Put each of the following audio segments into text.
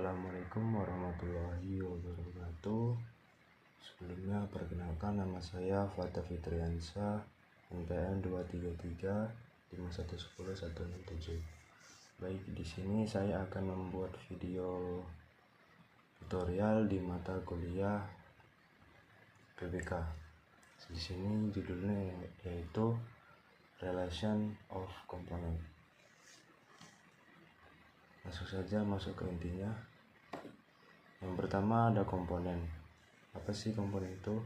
Assalamualaikum warahmatullahi wabarakatuh. Sebelumnya perkenalkan, nama saya Fata Fitriansa, NPM 233511167. Baik, di sini saya akan membuat video tutorial di mata kuliah PBK. Di sini judulnya yaitu Relation of Component. Langsung saja masuk ke intinya. Yang pertama ada komponen. Apa sih komponen itu?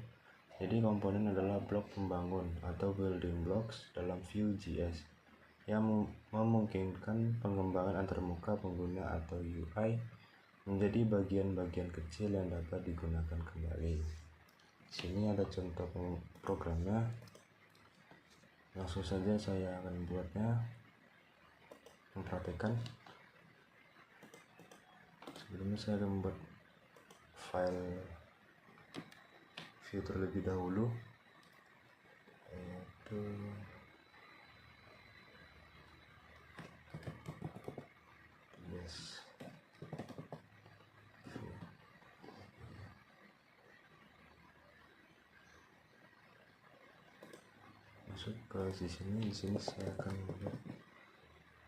Jadi komponen adalah blok pembangun atau building blocks dalam Vue.js yang memungkinkan pengembangan antarmuka pengguna atau UI menjadi bagian-bagian kecil yang dapat digunakan kembali. Di sini ada contoh programnya. Langsung saja saya akan membuatnya, mempraktekkan. Sebelumnya saya akan membuat file Vue terlebih dahulu, yaitu masuk ke sini. Di sini saya akan membuat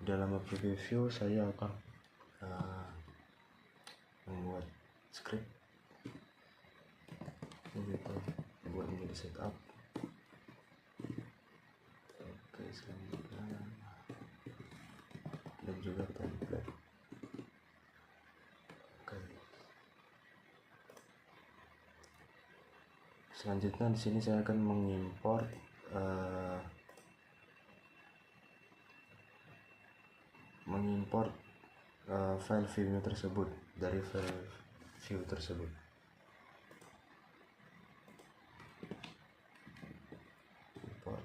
dalam preview, saya akan membuat script gitu, buat menjadi setup. Oke, selanjutnya dan juga template. Oke, selanjutnya di sini saya akan mengimport file Vue tersebut dari file Vue tersebut. Import.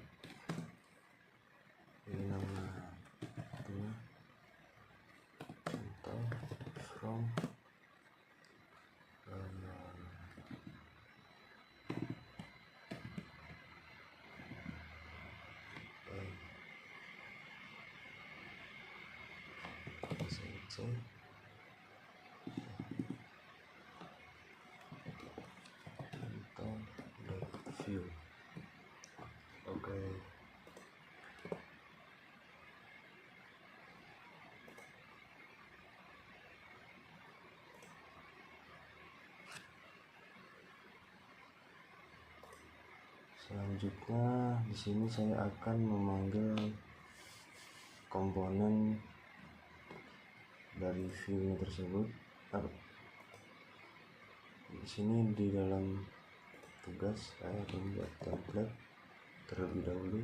Ini nama contoh from Vue. Oke. Selanjutnya di sini saya akan memanggil komponen dari Vue tersebut. Di sini di dalam tugas saya akan membuat template terlebih dahulu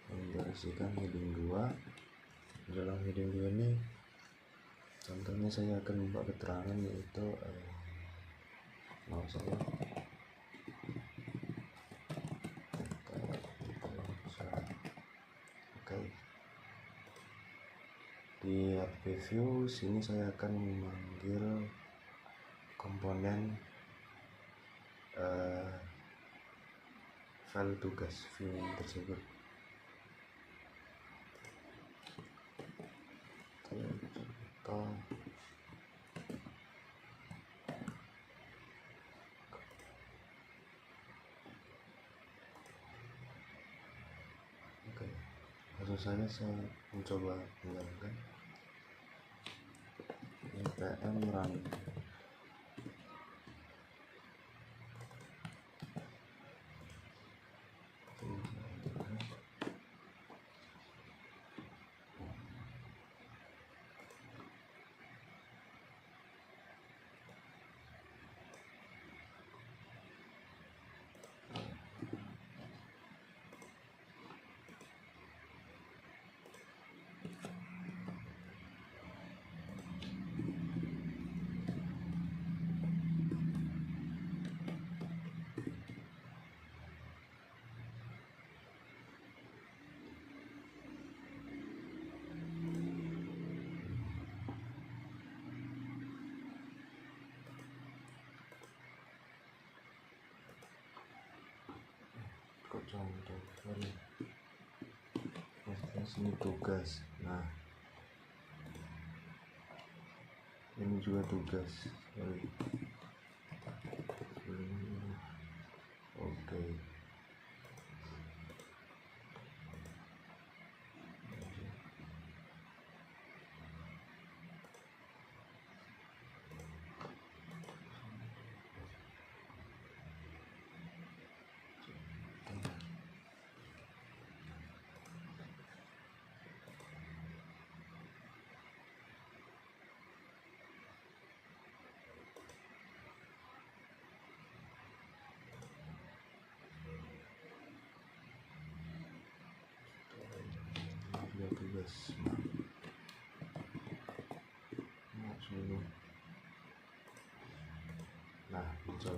yang berisikan heading 2. Dalam heading 2 ini contohnya saya akan membuat keterangan, yaitu Oke. Di preview sini saya akan memanggil komponen file tugas Vue tersebut. Contoh. Oke, langsung saja saya mencoba menjalankan npm run. Contoh ini tugas. Nah, ini juga tugas. Oke. Tugas dulu. Nah, muncul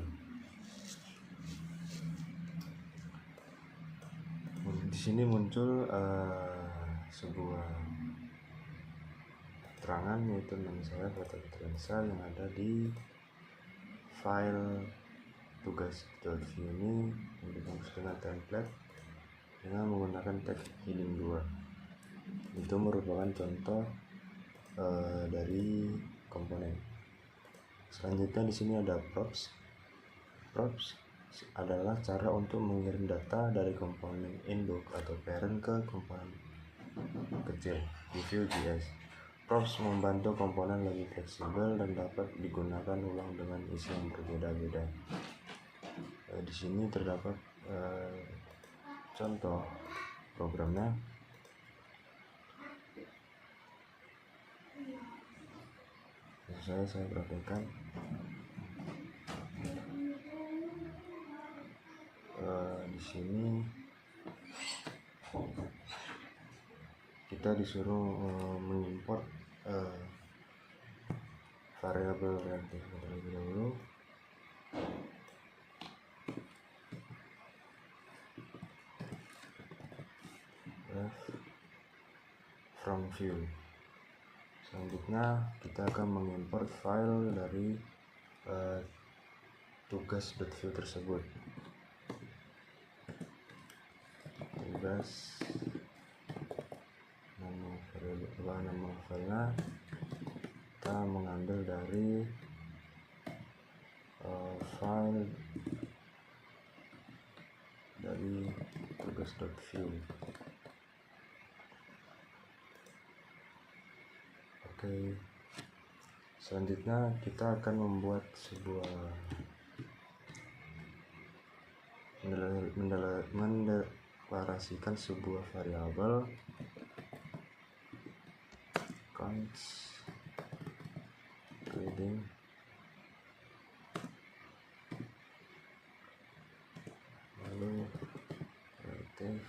di sini muncul sebuah keterangan, yaitu nama saya Fathul Fitransyah yang ada di file tugas.view ini yang dibungkus dengan template dengan menggunakan tag heading 2. Itu merupakan contoh dari komponen. Selanjutnya di sini ada props. Props adalah cara untuk mengirim data dari komponen induk atau parent ke komponen kecil di Vue.js. Props membantu komponen lebih fleksibel dan dapat digunakan ulang dengan isi yang berbeda-beda. Di sini terdapat contoh programnya. Saya praktekkan. Di sini kita disuruh mengimport variabel reaktif terlebih dahulu. From Vue. Selanjutnya kita akan mengimport file dari tugas.vue tersebut. Tugas, nama filenya kita mengambil dari file dari tugas.vue. Oke. Selanjutnya kita akan membuat sebuah mendeklarasikan sebuah variabel const reading lalu relative.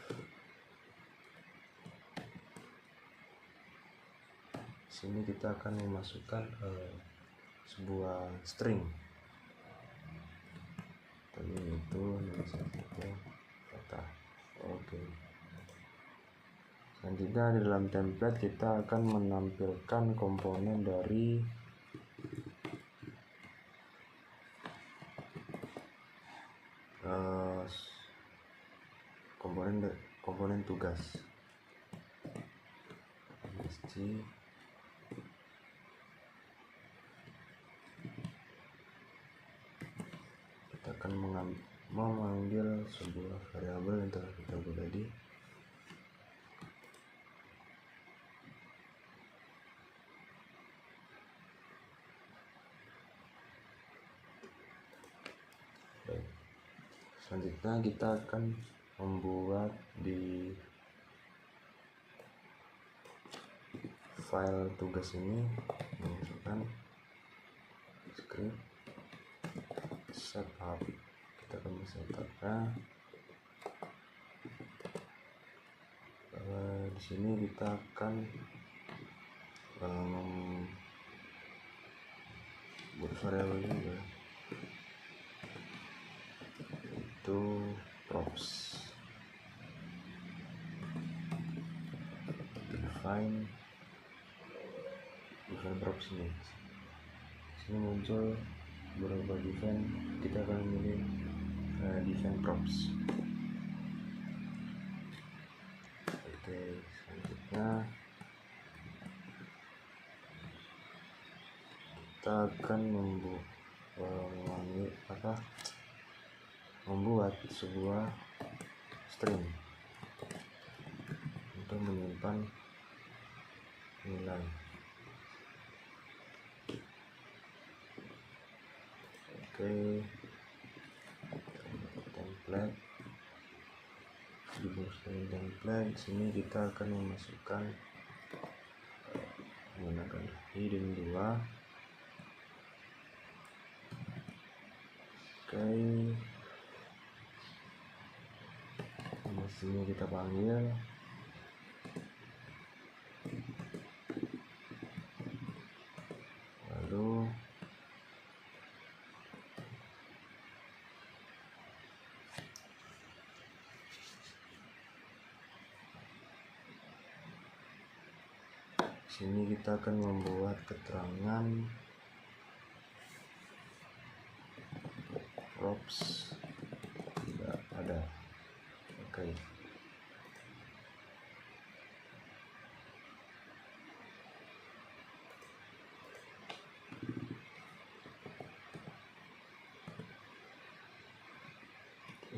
Sini kita akan memasukkan sebuah string. Tadi itu nama saya kata. Oke. Selanjutnya di dalam template kita akan menampilkan komponen dari komponen tugas. Kita akan memanggil sebuah variabel yang telah kita buat tadi. Selanjutnya kita akan membuat di file tugas ini, memasukkan script setup. Kita akan setupnya. Di sini kita akan buat variabel juga, itu props. Define props ini. Sini muncul beberapa define. Kita akan memilih define props. Oke, selanjutnya kita akan membuat sebuah string untuk menyimpan nilai. Oke, template, di string template sini kita akan memasukkan menggunakan hidden 2. Oke, di sini kita panggil lalu sini kita akan membuat keterangan props tidak ada. Oke,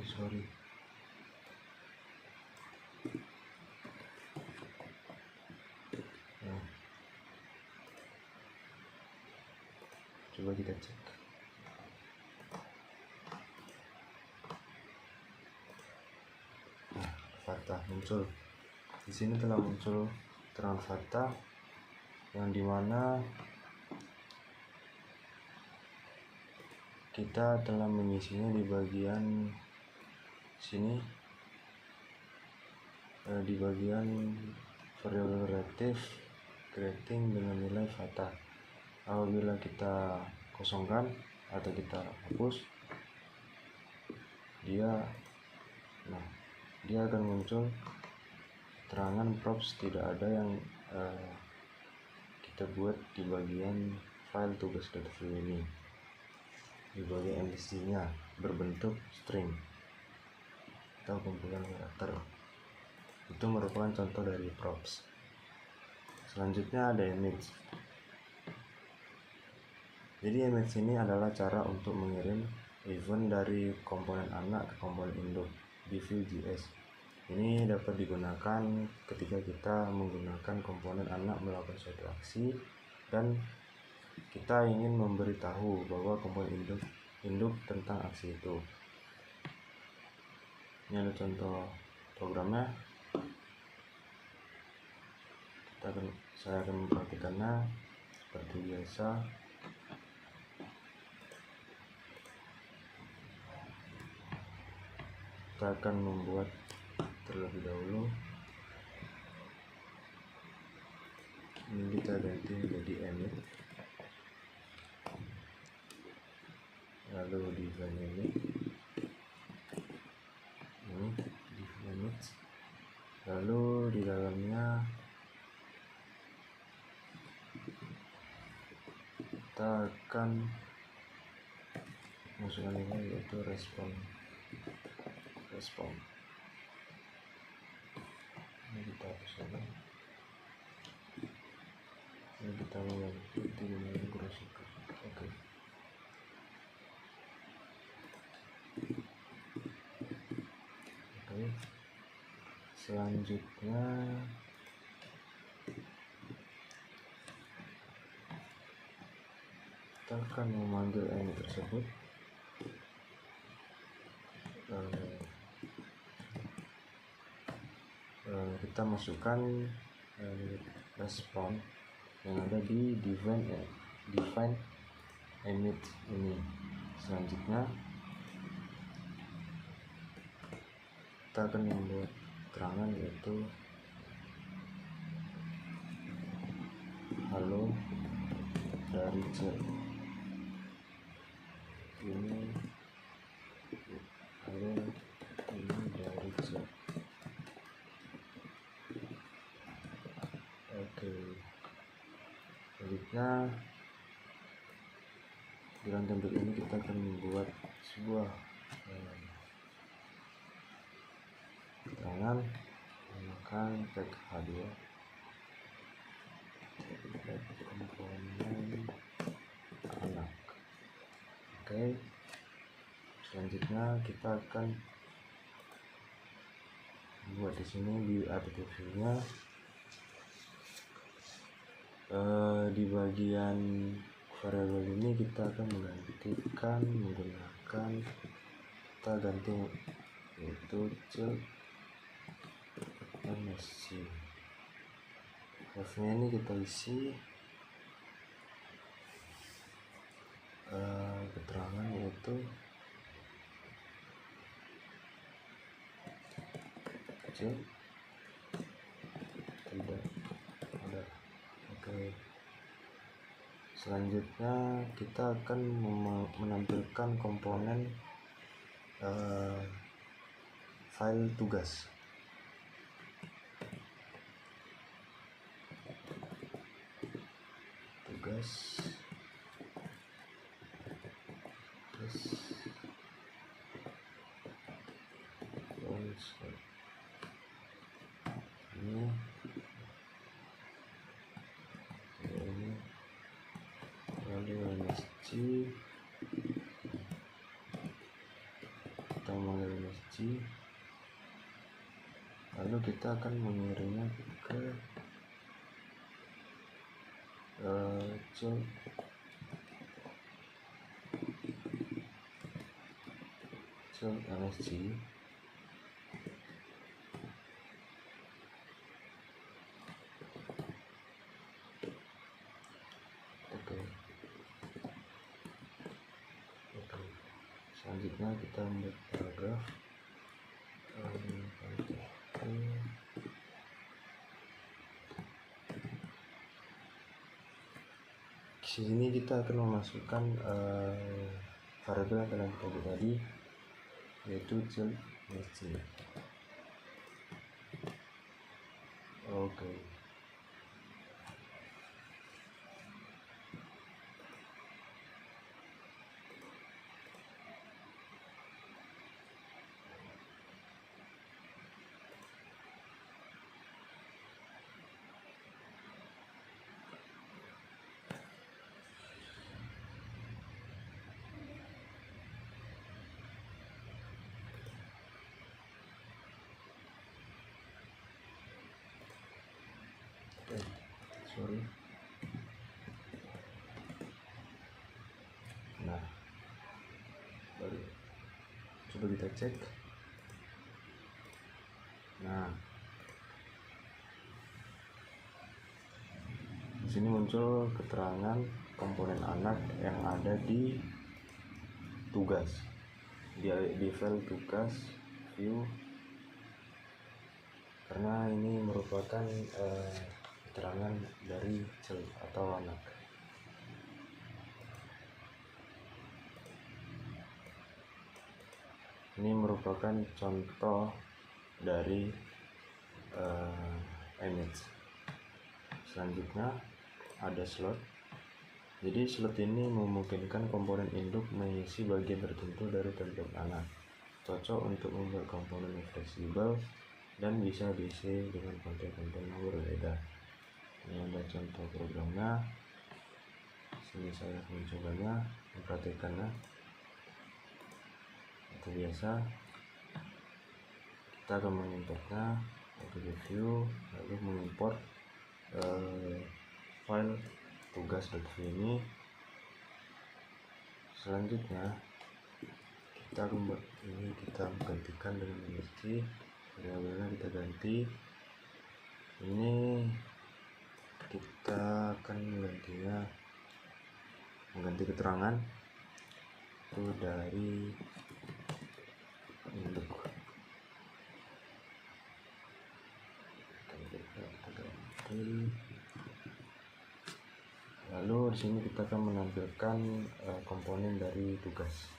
sorry. Nah, coba kita cek. Nah, fakta muncul. Di sini telah muncul keterangan fakta yang dimana kita telah mengisinya di bagian sini, di bagian variabel relatif creating dengan nilai fakta. Apabila kita kosongkan atau kita hapus, dia akan muncul keterangan props tidak ada yang kita buat di bagian file tugas.view ini, di bagian MVC-nya berbentuk string atau kumpulan karakter. Itu merupakan contoh dari props. Selanjutnya ada image. Jadi image ini adalah cara untuk mengirim event dari komponen anak ke komponen induk di Vue.js. Ini dapat digunakan ketika kita menggunakan komponen anak melakukan suatu aksi dan kita ingin memberitahu bahwa komponen induk tentang aksi itu. Ini ada contoh programnya. Saya akan memperhatikannya seperti biasa. Kita akan membuat terlebih dahulu. Ini kita ganti menjadi emit, lalu define emit, ini define emit, lalu di dalamnya kita akan masukkan ini yaitu respon. Ini kita hapus saja. Ini kita mengganti dengan grosika. Oke. Selanjutnya kita akan memanggil ini tersebut. Kita masukkan respon yang ada di define emit ini. Selanjutnya kita akan membuat keterangan yaitu halo dari C. Ini halo ini dari C. Oke. Selanjutnya dalam template ini kita akan membuat sebuah keterangan menggunakan tag H2 komponen Oke, selanjutnya kita akan buat di sini di adaptive view-nya. Di bagian variabel ini kita akan menggantikan menggunakan kita ganti yaitu MSG. Refnya ini kita isi keterangan yaitu tidak ada. Oke, selanjutnya kita akan menampilkan komponen file tugas. Ini lalu MSG, kita manggil MSG, lalu kita akan mengirimnya ke MSG. Oke. Selanjutnya kita membuat paragraf. Di sini kita akan memasukkan variabel yang telah kita buat tadi, yaitu MSG. Oke. Sorry. Nah, baru coba kita cek. Nah, di sini muncul keterangan komponen anak yang ada di tugas, di file tugas view, karena ini merupakan keterangan dari child atau anak. Ini merupakan contoh dari image. Selanjutnya ada slot. Jadi slot ini memungkinkan komponen induk mengisi bagian tertentu dari template anak. Cocok untuk membuat komponen fleksibel dan bisa diisi dengan konten-konten yang berbeda. Ini ada contoh programnya. Sini saya mencobanya, mempraktikkannya. Seperti biasa, kita akan mengimportnya ke view, lalu mengimport file tugas.view ini. Selanjutnya kita gantikan dengan MSG. Variabelnya kita ganti. Ini kita akan mengganti keterangan itu dari induk. Lalu di sini kita akan menampilkan komponen dari tugas.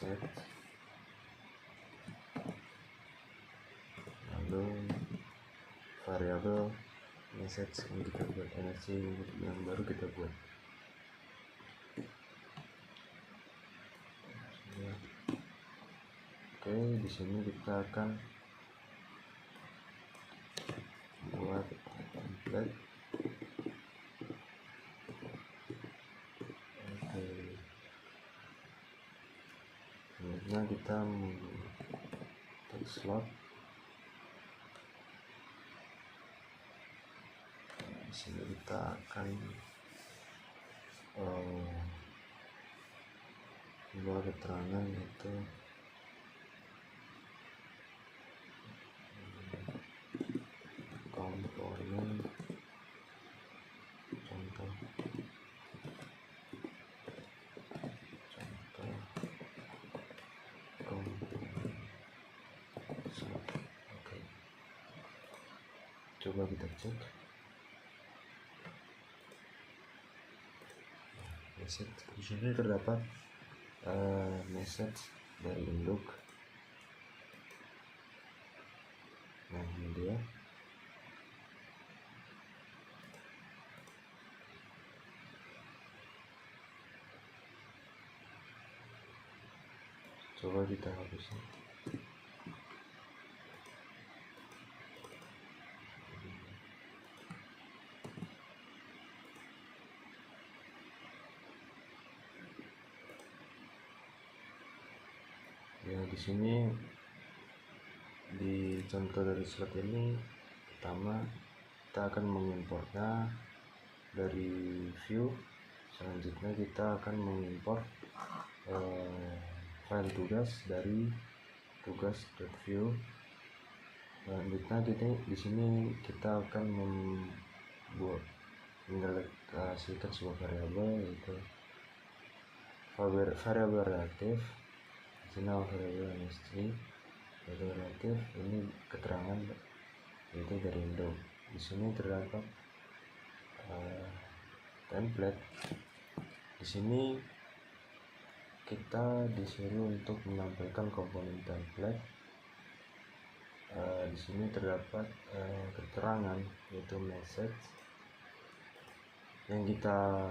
Set. Lalu variabel message yang kita buat, energi yang baru kita buat. Oke, di sini kita akan buat template. Oke, selanjutnya kita text slot. Di sini kita akan buat keterangan itu komponen contoh komponen slot. Oke, coba kita cek message. Di sini terdapat message dari induk. Nah, ini dia. Coba kita hapusnya. Ya, di sini di contoh dari slot ini, pertama kita akan mengimportnya dari view. Selanjutnya kita akan mengimport file tugas dari tugas.view. Selanjutnya di sini kita akan membuat mengalokasikan sebuah variabel, yaitu variabel reaktif. Di sini variabel MSG, yaitu reaktif. Ini keterangan yaitu dari induk. Di sini terdapat template. Di sini kita disuruh untuk menampilkan komponen template. Di sini terdapat keterangan yaitu message yang kita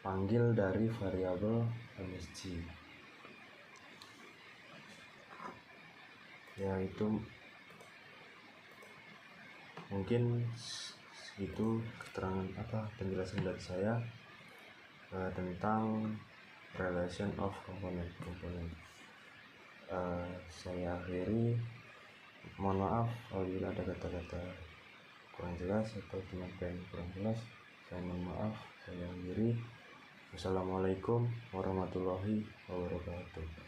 panggil dari variabel MSG. Ya, itu mungkin segitu keterangan penjelasan dari saya tentang relation of component. Saya akhiri, mohon maaf apabila ada kata-kata kurang jelas atau penyampaian kurang jelas. Saya mohon maaf. Saya akhiri. Wassalamualaikum warahmatullahi wabarakatuh.